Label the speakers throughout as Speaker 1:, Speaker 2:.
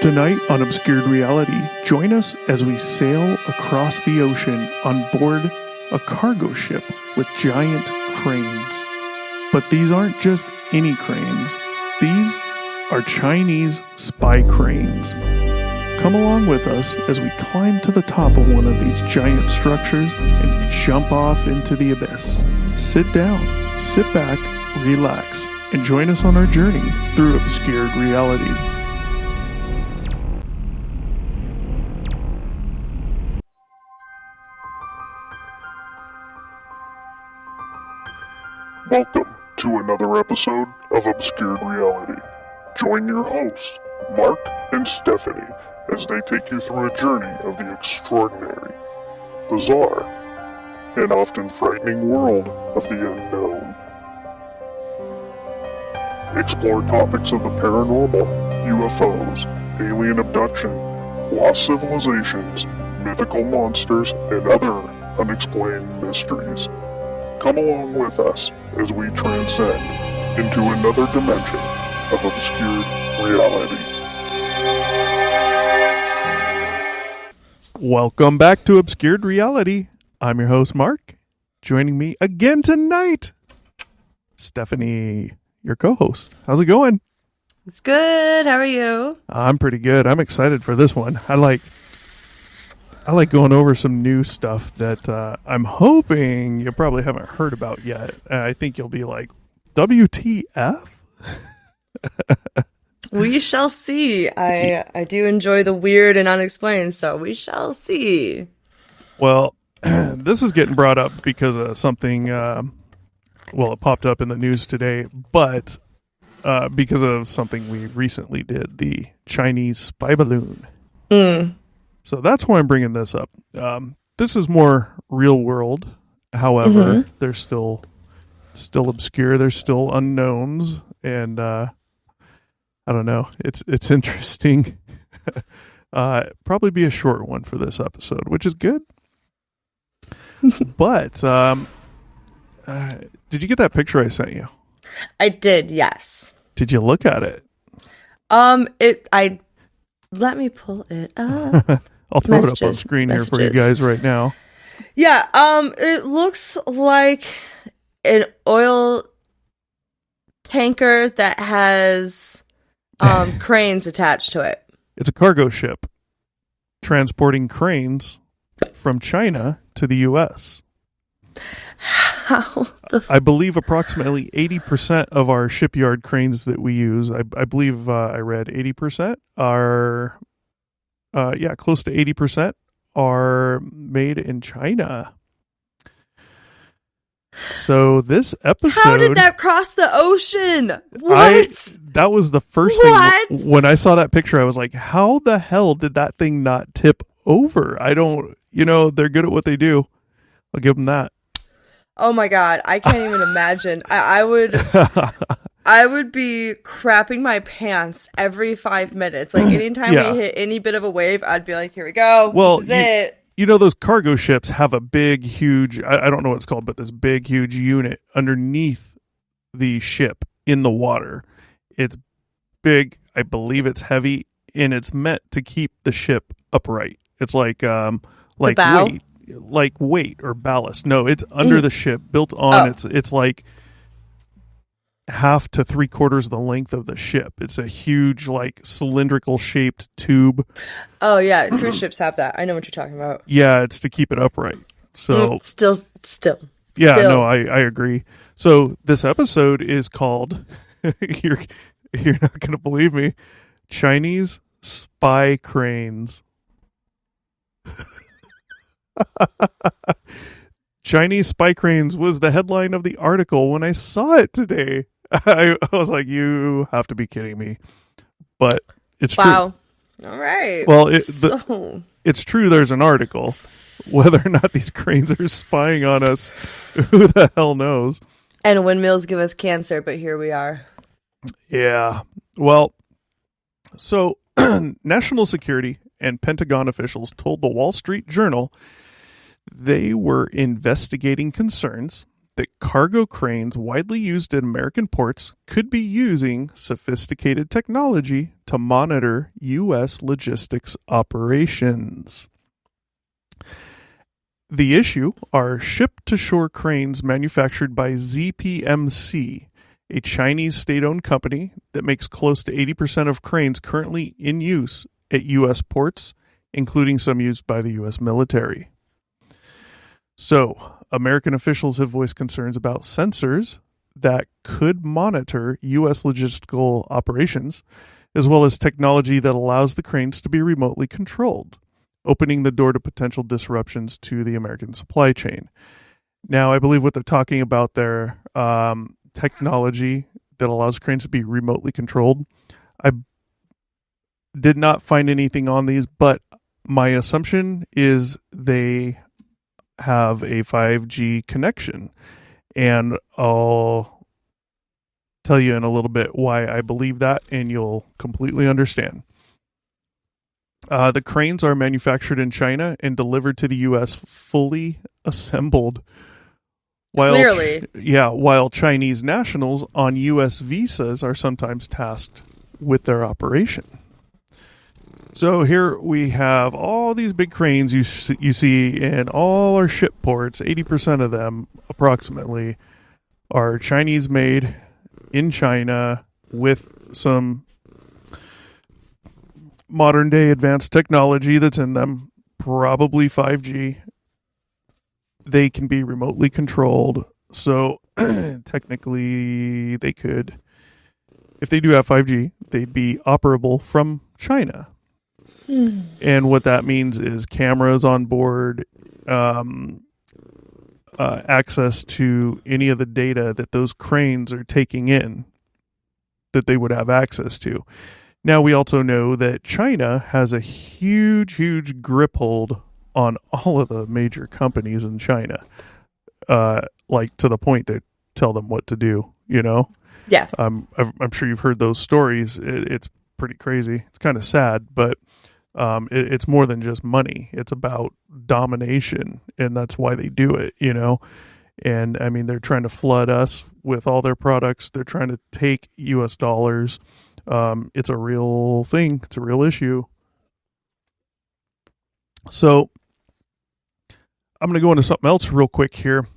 Speaker 1: Tonight on Obscured Reality, join us as we sail across the ocean on board a cargo ship with giant cranes. But these aren't just any cranes. These are Chinese spy cranes. Come along with us as we climb to the top of one of these giant structures and jump off into the abyss. Sit down, sit back, relax, and join us on our journey through Obscured Reality.
Speaker 2: Welcome to another episode of Obscured Reality. Join your hosts, Mark and Stephanie, as they take you through a journey of the extraordinary, bizarre, and often frightening world of the unknown. Explore topics of the paranormal, UFOs, alien abduction, lost civilizations, mythical monsters, and other unexplained mysteries. Come along with us as we transcend into another dimension of obscured reality.
Speaker 1: Welcome back to Obscured Reality. I'm your host, Mark. Joining me again tonight, Stephanie, your co-host. How's it going?
Speaker 3: It's good. How are you?
Speaker 1: I'm pretty good. I'm excited for this one. I like going over some new stuff that I'm hoping you probably haven't heard about yet. I think you'll be like, WTF?
Speaker 3: We shall see. I do enjoy the weird and unexplained, so we shall see.
Speaker 1: Well, this is getting brought up because of something, it popped up in the news today, but because of something we recently did, the Chinese spy balloon. So that's why I'm bringing this up. This is more real world. However, there's still obscure. There's still unknowns, and I don't know. It's interesting. Probably be a short one for this episode, which is good. But did you get that picture I sent you?
Speaker 3: I did, yes.
Speaker 1: Did you look at it?
Speaker 3: Let me pull it up.
Speaker 1: I'll throw it up on screen here for you guys right now.
Speaker 3: Yeah, it looks like an oil tanker that has cranes attached to it.
Speaker 1: It's a cargo ship transporting cranes from China to the U.S.
Speaker 3: How?
Speaker 1: I believe approximately 80% of our shipyard cranes that we use, I believe I read 80% are, close to 80% are made in China. So this episode...
Speaker 3: How did that cross the ocean? What?
Speaker 1: That was the first thing. When I saw that picture, I was like, how the hell did that thing not tip over? They're good at what they do. I'll give them that.
Speaker 3: Oh my God, I can't even imagine. I would be crapping my pants every 5 minutes. Like anytime we hit any bit of a wave, I'd be like, here we go.
Speaker 1: Well,
Speaker 3: this is it.
Speaker 1: You know, those cargo ships have a big, huge, I don't know what it's called, but this big, huge unit underneath the ship in the water. It's big. I believe it's heavy, and it's meant to keep the ship upright. It's like weight or ballast. No, it's under the ship, built on. It's like half to 3/4 the length of the ship. It's a huge, like, cylindrical shaped tube.
Speaker 3: Oh yeah, cruise ships have that. I know what you're talking about.
Speaker 1: Yeah, it's to keep it upright. So
Speaker 3: still.
Speaker 1: Yeah, no, I agree. So this episode is called you're not gonna believe me, Chinese spy cranes. Chinese spy cranes was the headline of the article when I saw it today. I was like, you have to be kidding me. But it's true.
Speaker 3: Wow. All right.
Speaker 1: Well, it's true there's an article. Whether or not these cranes are spying on us, who the hell knows?
Speaker 3: And windmills give us cancer, but here we are.
Speaker 1: Yeah. Well, so national security and Pentagon officials told the Wall Street Journal they were investigating concerns that cargo cranes widely used in American ports could be using sophisticated technology to monitor U.S. logistics operations. The issue are ship-to-shore cranes manufactured by ZPMC, a Chinese state-owned company that makes close to 80% of cranes currently in use at U.S. ports, including some used by the U.S. military. So, American officials have voiced concerns about sensors that could monitor U.S. logistical operations, as well as technology that allows the cranes to be remotely controlled, opening the door to potential disruptions to the American supply chain. Now, I believe what they're talking about there, technology that allows cranes to be remotely controlled. I did not find anything on these, but my assumption is they have a 5G connection. And I'll tell you in a little bit why I believe that, and you'll completely understand. The cranes are manufactured in China and delivered to the U.S. fully assembled.
Speaker 3: Clearly.
Speaker 1: While Chinese nationals on U.S. visas are sometimes tasked with their operation. So here we have all these big cranes you see in all our ship ports. 80% of them, approximately, are Chinese made in China with some modern day advanced technology that's in them, probably 5G. They can be remotely controlled. So technically they could, if they do have 5G, they'd be operable from China. And what that means is cameras on board, access to any of the data that those cranes are taking in that they would have access to. Now, we also know that China has a huge, huge grip hold on all of the major companies in China, like to the point they tell them what to do, you know?
Speaker 3: Yeah.
Speaker 1: I'm sure you've heard those stories. It's pretty crazy. It's kind of sad, but it's more than just money. It's about domination, and that's why they do it, you know? And, I mean, they're trying to flood us with all their products. They're trying to take U.S. dollars. It's a real thing. It's a real issue. So I'm going to go into something else real quick here.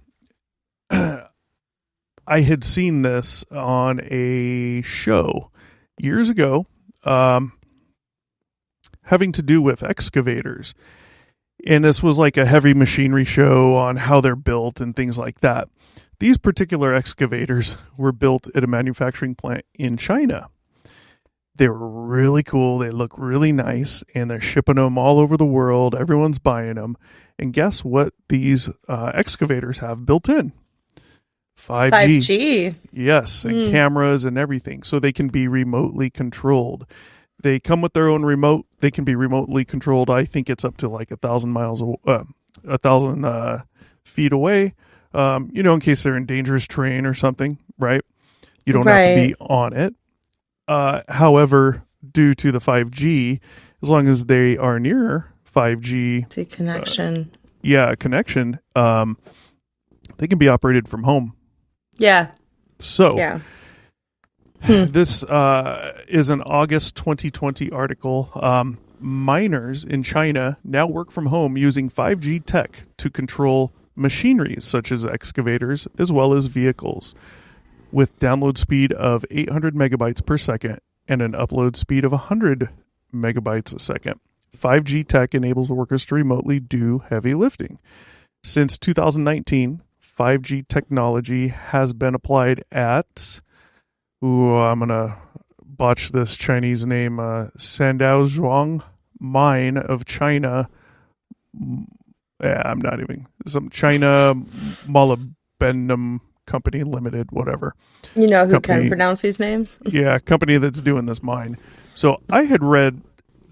Speaker 1: I had seen this on a show years ago, having to do with excavators. And this was like a heavy machinery show on how they're built and things like that. These particular excavators were built at a manufacturing plant in China. They were really cool. They look really nice, and they're shipping them all over the world. Everyone's buying them. And guess what these excavators have built in? 5G.
Speaker 3: 5G.
Speaker 1: Yes, and cameras and everything. So they can be remotely controlled. They come with their own remote. They can be remotely controlled. I think it's up to like 1,000 feet away. You know, in case they're in dangerous terrain or something, right? You don't have to be on it. However, due to the 5G, as long as they are near 5G
Speaker 3: to connection,
Speaker 1: connection, they can be operated from home.
Speaker 3: Yeah.
Speaker 1: So,
Speaker 3: yeah.
Speaker 1: This is an August 2020 article. Miners in China now work from home using 5G tech to control machineries such as excavators as well as vehicles, with download speed of 800 megabytes per second and an upload speed of 100 megabytes a second. 5G tech enables workers to remotely do heavy lifting. Since 2019, 5G technology has been applied at, I'm going to botch this Chinese name, Sandaozhuang Mine of China. I'm not even, some China Molybdenum Company Limited, whatever.
Speaker 3: You know who can pronounce these names?
Speaker 1: Yeah, company that's doing this mine. So I had read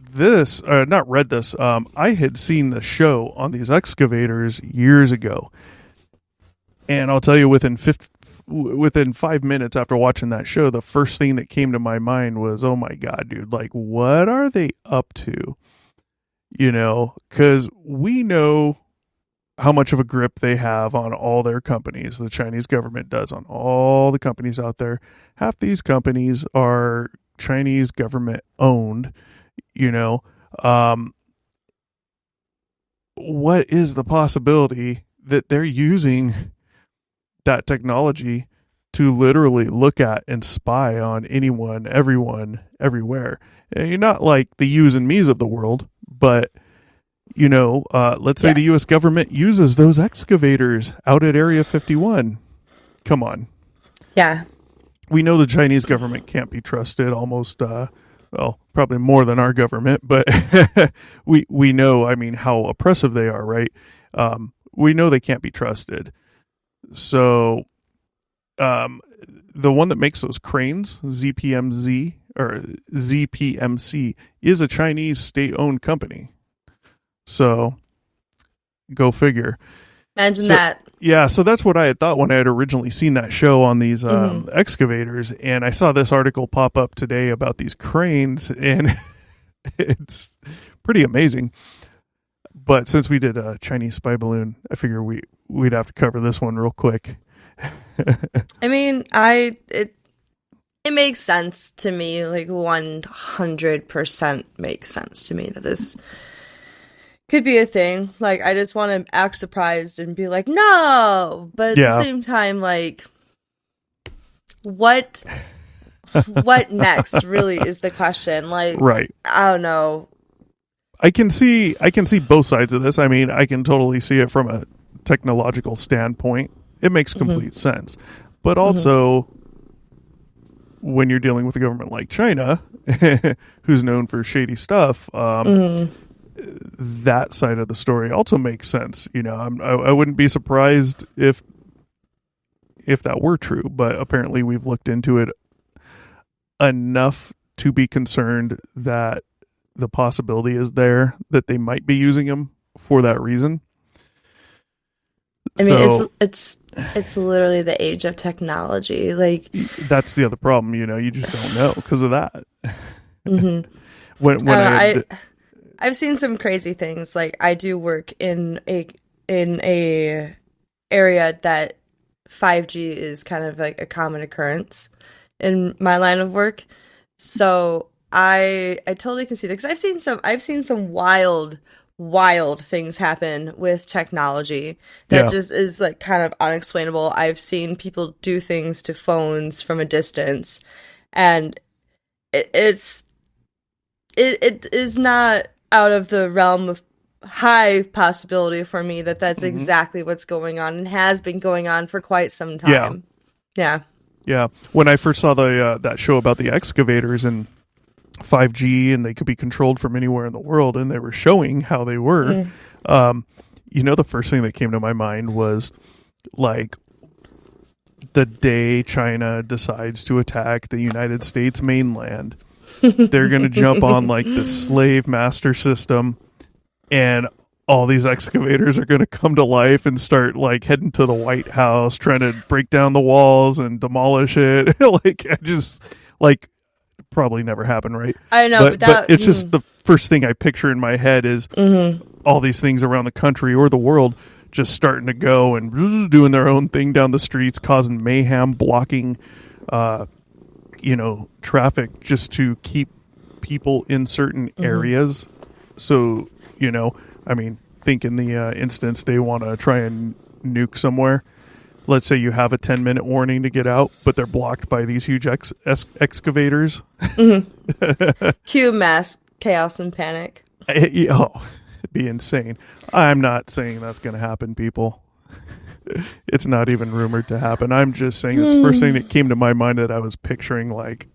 Speaker 1: this, not read this, I had seen the show on these excavators years ago. And I'll tell you, within 5 minutes after watching that show, the first thing that came to my mind was, oh my God, dude, like, what are they up to? You know, because we know how much of a grip they have on all their companies. The Chinese government does on all the companies out there. Half these companies are Chinese government owned, you know. What is the possibility that they're using that technology to literally look at and spy on anyone, everyone, everywhere? And you're not like the yous and me's of the world, but you know, let's say the U.S. government uses those excavators out at Area 51. Come on.
Speaker 3: Yeah.
Speaker 1: We know the Chinese government can't be trusted almost, well, probably more than our government, but we know, I mean, how oppressive they are, right? We know they can't be trusted. So the one that makes those cranes, ZPMC, is a Chinese state-owned company. So, go figure.
Speaker 3: Imagine that.
Speaker 1: Yeah, so that's what I had thought when I had originally seen that show on these excavators. And I saw this article pop up today about these cranes, and it's pretty amazing. But since we did a Chinese spy balloon, I figure we'd have to cover this one real quick.
Speaker 3: I mean, it makes sense to me, like 100% makes sense to me that this could be a thing. Like, I just want to act surprised and be like, no! But at the same time, like, what next really is the question. Like,
Speaker 1: right.
Speaker 3: I don't know.
Speaker 1: I can see both sides of this. I mean, I can totally see it from a technological standpoint. It makes complete sense. But also, when you're dealing with a government like China, who's known for shady stuff, that side of the story also makes sense. You know, I wouldn't be surprised if that were true, but apparently we've looked into it enough to be concerned that the possibility is there that they might be using them for that reason.
Speaker 3: I mean, it's literally the age of technology. Like,
Speaker 1: that's the other problem. You know, you just don't know because of that.
Speaker 3: I've seen some crazy things. Like, I do work in a area that 5G is kind of like a common occurrence in my line of work. So I totally can see that, because I've seen some wild things happen with technology that just is like kind of unexplainable. I've seen people do things to phones from a distance, and it is not out of the realm of high possibility for me that that's exactly what's going on and has been going on for quite some time. Yeah. When I first saw that show about the excavators and 5G, and they could be controlled from anywhere in the world, and they were showing how they were, you know, the first thing that came to my mind was like the day China decides to attack the United States mainland, they're going to jump on like the slave master system, and all these excavators are going to come to life and start like heading to the White House, trying to break down the walls and demolish it. Like, I just like, probably never happen, right? I know, but it's just the first thing I picture in my head is all these things around the country or the world just starting to go and doing their own thing down the streets, causing mayhem, blocking traffic just to keep people in certain areas. So, you know, I mean, think in the instance they want to try and nuke somewhere. Let's say you have a 10-minute warning to get out, but they're blocked by these huge excavators. Cue mass chaos and panic. It'd be insane. I'm not saying that's going to happen, people. It's not even rumored to happen. I'm just saying it's the first thing that came to my mind that I was picturing, like,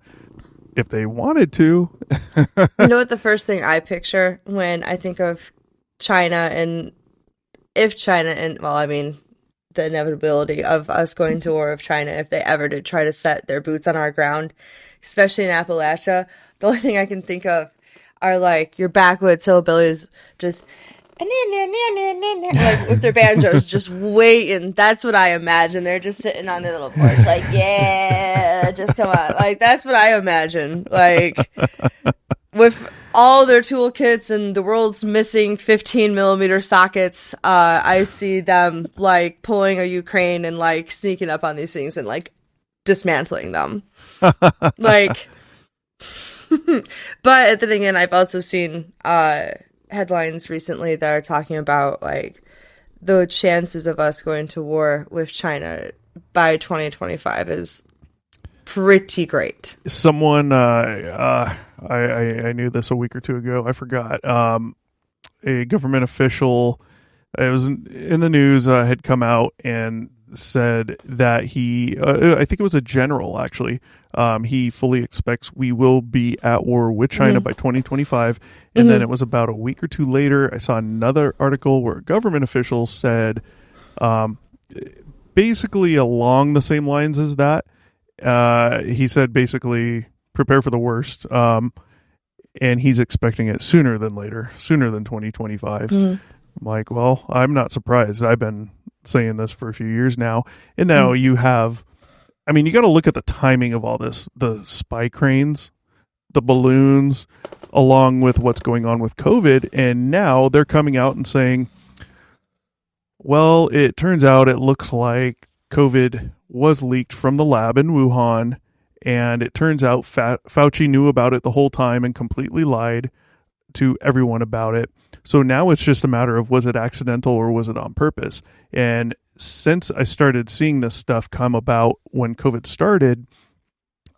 Speaker 3: if they wanted to. You know what the first thing I picture when I think of China, and if China, and, well, I mean, the inevitability of us going to war with China if they ever did try to set their boots on our ground, especially in Appalachia, the only thing I can think of are like your backwoods hillbillies just like with their banjos just waiting. That's what I imagine. They're just sitting on their little porch like, yeah, just come on. Like, that's what I imagine. Like, with all their toolkits and the world's missing 15mm sockets, I see them like pulling a Ukraine and like sneaking up on these things and like dismantling them. Like, but then again, I've also seen headlines recently that are talking about like the chances of us going to war with China by 2025 is pretty great.
Speaker 1: Someone, I knew this a week or two ago. I forgot. A government official, it was in the news, had come out and said that he, I think it was a general actually, he fully expects we will be at war with China by 2025. And then it was about a week or two later, I saw another article where a government official said, basically along the same lines as that. He said basically prepare for the worst. And he's expecting it sooner than later, sooner than 2025. I'm like, well, I'm not surprised. I've been saying this for a few years now. And now you have, I mean, you got to look at the timing of all this, the spy cranes, the balloons, along with what's going on with COVID. And now they're coming out and saying, well, it turns out it looks like COVID was leaked from the lab in Wuhan. And it turns out Fauci knew about it the whole time and completely lied to everyone about it. So now it's just a matter of, was it accidental or was it on purpose? And since I started seeing this stuff come about when COVID started,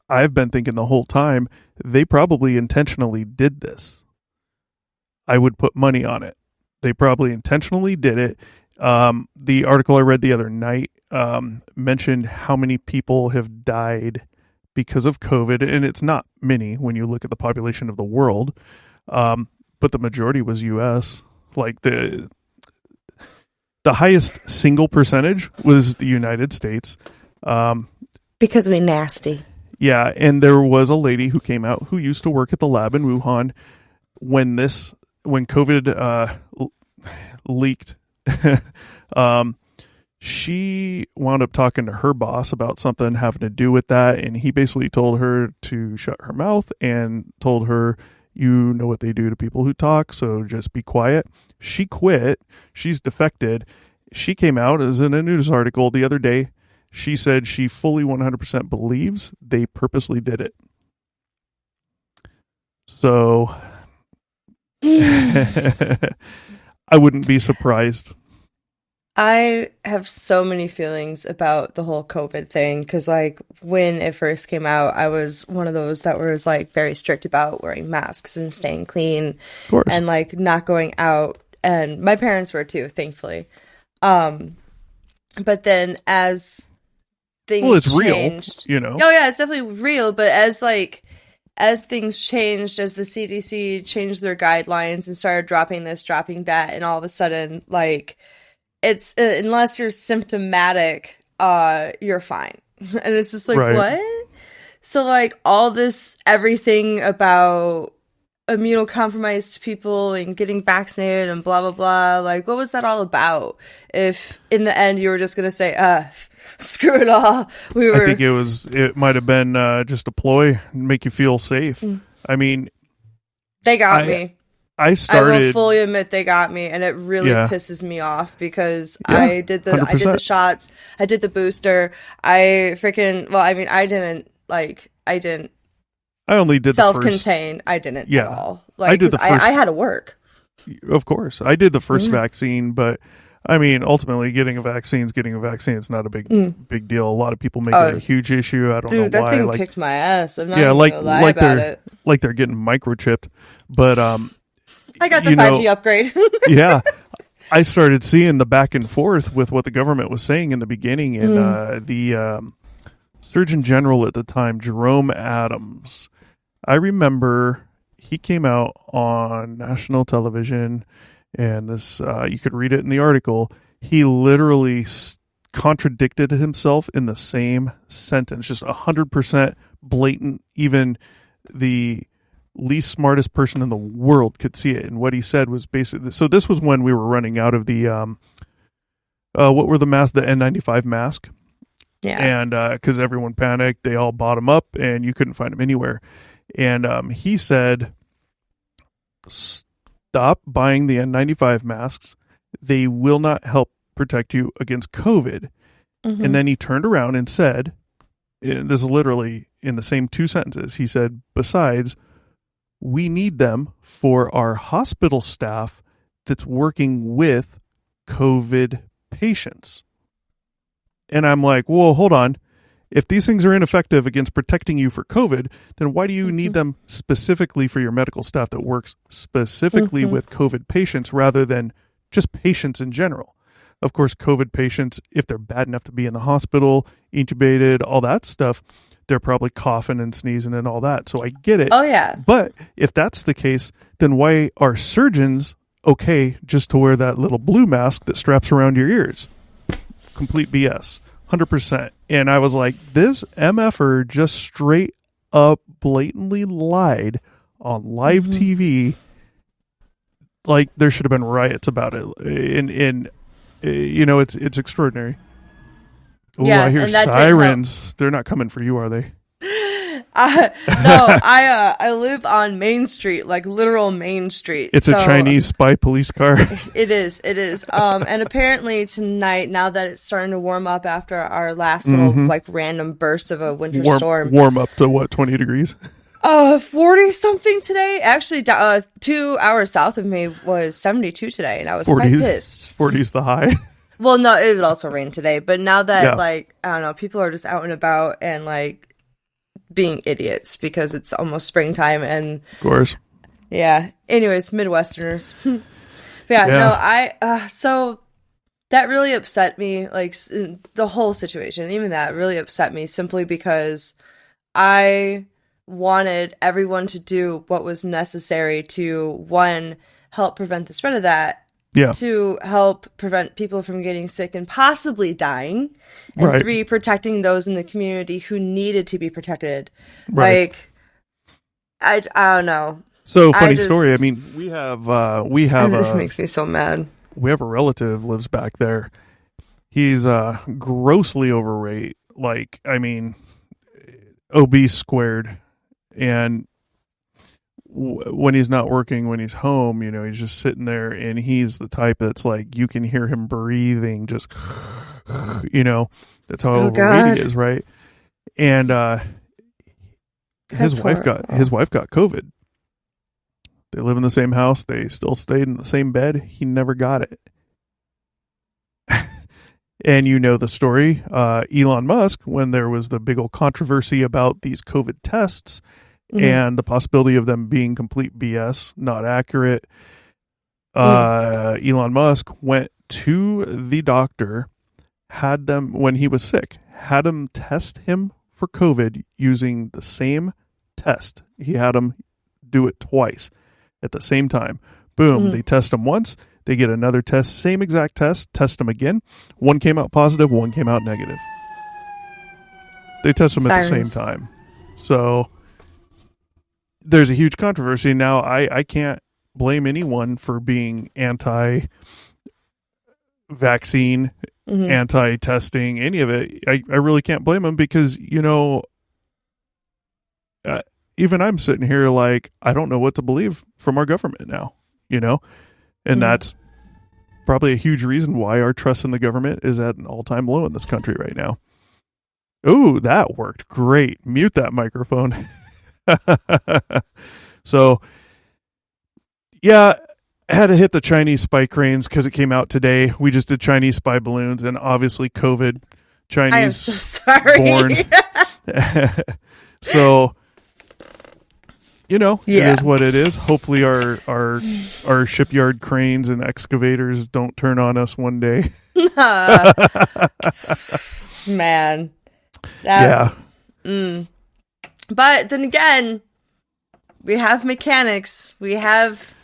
Speaker 1: I've been thinking the whole time they probably intentionally did this. I would put money on it. They probably intentionally did it. The article I read the other night mentioned how many people have died because of COVID, and it's not many when you look at the population of the world, but the majority was U.S. Like the highest single percentage was the United States.
Speaker 3: Because we're nasty.
Speaker 1: Yeah, and there was a lady who came out who used to work at the lab in Wuhan when COVID leaked. She wound up talking to her boss about something having to do with that, and he basically told her to shut her mouth and told her, you know what they do to people who talk, so just be quiet. She quit. She's defected. She came out as in a news article the other day. She said she fully 100% believes they purposely did it. So I wouldn't be surprised.
Speaker 3: I have so many feelings about the whole COVID thing because, like, when it first came out, I was one of those that was, like, very strict about wearing masks and staying clean and, like, not going out. And my parents were, too, thankfully. But then as things changed...
Speaker 1: real, you know?
Speaker 3: Oh, yeah, it's definitely real. But as things changed, as the CDC changed their guidelines and started dropping this, dropping that, and all of a sudden, like... It's unless you're symptomatic, you're fine. And it's just like, what? So like all this, everything about immunocompromised people and getting vaccinated and blah, blah, blah. Like, what was that all about? If in the end you were just going to say, screw it all.
Speaker 1: I think it might have been just a ploy and make you feel safe. I mean,
Speaker 3: they got me.
Speaker 1: I
Speaker 3: will fully admit they got me, and it really pisses me off because I did the shots, I did the booster, I only did self-contain. I didn't at all. Like, I had to work.
Speaker 1: Of course, I did the first vaccine, but I mean, ultimately, getting a vaccine is getting a vaccine. It's not a big deal. A lot of people make it a huge issue. I don't know why.
Speaker 3: That thing kicked my ass. I'm not even gonna lie about it.
Speaker 1: Like they're getting microchipped, but
Speaker 3: I got the 5G upgrade.
Speaker 1: Yeah. I started seeing the back and forth with what the government was saying in the beginning. And the Surgeon General at the time, Jerome Adams, I remember he came out on national television, and this you could read it in the article. He literally contradicted himself in the same sentence, just 100% blatant. Even the least smartest person in the world could see it. And what he said was basically, so this was when we were running out of the what were the masks, the N95 mask.
Speaker 3: Yeah.
Speaker 1: And because everyone panicked, they all bought them up and you couldn't find them anywhere. And he said stop buying the N95 masks. They will not help protect you against COVID. Mm-hmm. And then he turned around and said, this is literally in the same 2 sentences, he said, besides, we need them for our hospital staff that's working with COVID patients. And I'm like, whoa, hold on. If these things are ineffective against protecting you for COVID, then why do you need them specifically for your medical staff that works specifically with COVID patients rather than just patients in general? Of course, COVID patients, if they're bad enough to be in the hospital, intubated, all that stuff, they're probably coughing and sneezing and all that. So I get it.
Speaker 3: Oh, yeah.
Speaker 1: But if that's the case, then why are surgeons okay just to wear that little blue mask that straps around your ears? Complete BS. 100%. And I was like, this MFer just straight up blatantly lied on live TV. Like, there should have been riots about it. And you know, it's extraordinary. Oh, yeah, I hear sirens. They're not coming for you, are they?
Speaker 3: No, I live on Main Street, like literal Main Street.
Speaker 1: It's a Chinese spy police car.
Speaker 3: It is. And apparently tonight, now that it's starting to warm up after our last little like random burst of a winter storm.
Speaker 1: Warm up to what, 20 degrees?
Speaker 3: 40 something today. Actually, 2 hours south of me was 72 today, and I was quite pissed.
Speaker 1: 40's the high.
Speaker 3: Well, no, it would also rain today, but now that like I don't know, people are just out and about and like being idiots because it's almost springtime and
Speaker 1: of course.
Speaker 3: Yeah. Anyways, Midwesterners. So that really upset me. Like the whole situation, even that really upset me simply because I wanted everyone to do what was necessary to, one, help prevent the spread of that, to help prevent people from getting sick and possibly dying, and three, protecting those in the community who needed to be protected. Like, I don't know.
Speaker 1: So funny story. I mean, we have
Speaker 3: this makes me so mad.
Speaker 1: We have a relative lives back there. He's grossly overweight. Like, I mean, obese squared. And when he's not working, when he's home, you know, he's just sitting there, and he's the type that's like, you can hear him breathing, just, you know, that's how overweight he is, right? And his wife got COVID. They live in the same house. They still stayed in the same bed. He never got it. And you know the story. Elon Musk, when there was the big old controversy about these COVID tests and the possibility of them being complete BS, not accurate, Elon Musk went to the doctor, had them, when he was sick, had him test him for COVID using the same test. He had him do it twice at the same time. Boom. They test him once. They get another test, same exact test them again. One came out positive, one came out negative. They test them at the same time. So there's a huge controversy. Now, I can't blame anyone for being anti-vaccine, anti-testing, any of it. I really can't blame them because, you know, even I'm sitting here like, I don't know what to believe from our government now, you know? And that's probably a huge reason why our trust in the government is at an all-time low in this country right now. Ooh, that worked great. Mute that microphone. So, yeah, I had to hit the Chinese spy cranes because it came out today. We just did Chinese spy balloons, and obviously COVID, Chinese. I am so sorry. Born. So, you know, it is what it is. Hopefully our shipyard cranes and excavators don't turn on us one day.
Speaker 3: Man.
Speaker 1: Yeah.
Speaker 3: But then again, we have mechanics. We have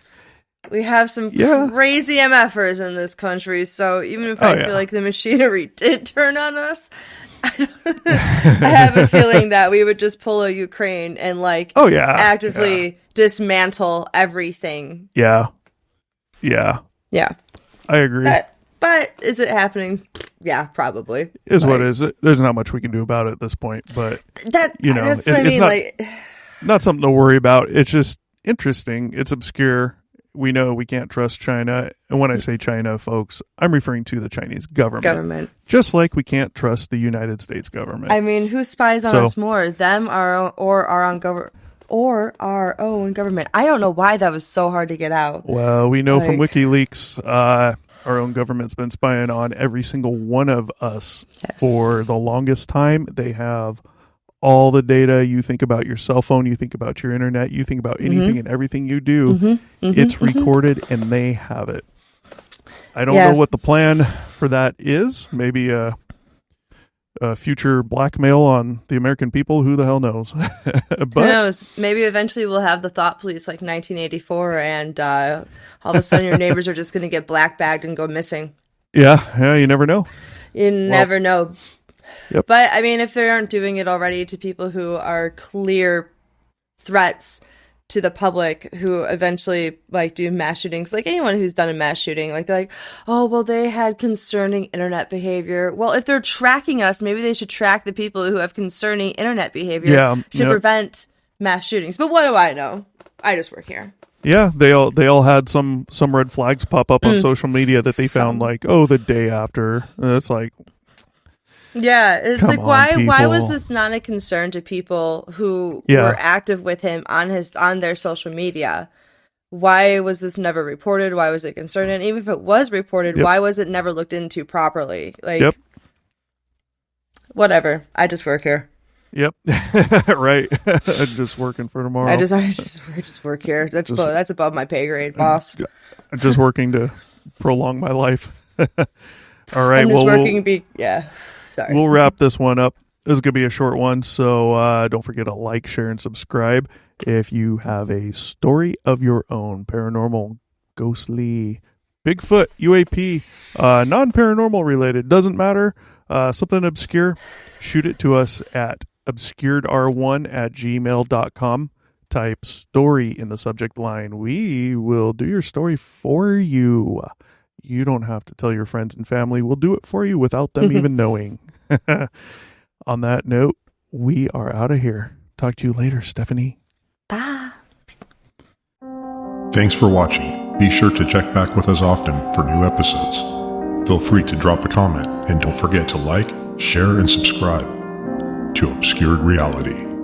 Speaker 3: some crazy MFers in this country. So even if I feel like the machinery did turn on us, I have a feeling that we would just pull a Ukraine and actively dismantle everything.
Speaker 1: Yeah.
Speaker 3: I
Speaker 1: agree.
Speaker 3: But is it happening? Yeah, probably.
Speaker 1: Is what it is. There's not much we can do about it at this point. But that's what I mean. Not something to worry about. It's interesting. It's obscure. We know we can't trust China. And when I say China, folks, I'm referring to the Chinese government. Just like we can't trust the United States government.
Speaker 3: I mean, who spies on us more? Them or our own government? I don't know why that was so hard to get out.
Speaker 1: Well, we know from WikiLeaks, our own government's been spying on every single one of us for the longest time. They have all the data. You think about your cell phone, you think about your internet, you think about anything and everything you do. It's recorded and they have it. I don't know what the plan for that is. Maybe a future blackmail on the American people. Who the hell knows? But,
Speaker 3: who knows? Maybe eventually we'll have the thought police like 1984 and all of a sudden your neighbors are just going to get black bagged and go missing.
Speaker 1: Yeah, you never know.
Speaker 3: You never know.
Speaker 1: Yep.
Speaker 3: But, I mean, if they aren't doing it already to people who are clear threats to the public who eventually, like, do mass shootings, like anyone who's done a mass shooting, like, they're like, oh, well, they had concerning internet behavior. Well, if they're tracking us, maybe they should track the people who have concerning internet behavior to prevent mass shootings. But what do I know? I just work here.
Speaker 1: Yeah, they all had some red flags pop up on social media that they found, like, the day after. It's like...
Speaker 3: Yeah, it's like, why was this not a concern to people who were active with him on their social media? Why was this never reported? Why was it concerned? And even if it was reported, why was it never looked into properly? Like, whatever. I just work here.
Speaker 1: Yep. Right. Just working for tomorrow.
Speaker 3: I just work here. That's above my pay grade, boss.
Speaker 1: Just working to prolong my life. All right.
Speaker 3: I'm just working. Sorry.
Speaker 1: We'll wrap this one up. This is going to be a short one, so don't forget to like, share, and subscribe. If you have a story of your own, paranormal, ghostly, Bigfoot, UAP, non-paranormal related, doesn't matter, something obscure, shoot it to us at obscuredr1@gmail.com. Type story in the subject line. We will do your story for you. You don't have to tell your friends and family. We'll do it for you without them even knowing. On that note, we are out of here. Talk to you later, Stephanie.
Speaker 3: Bye.
Speaker 2: Thanks for watching. Be sure to check back with us often for new episodes. Feel free to drop a comment and don't forget to like, share, and subscribe to Obscured Reality.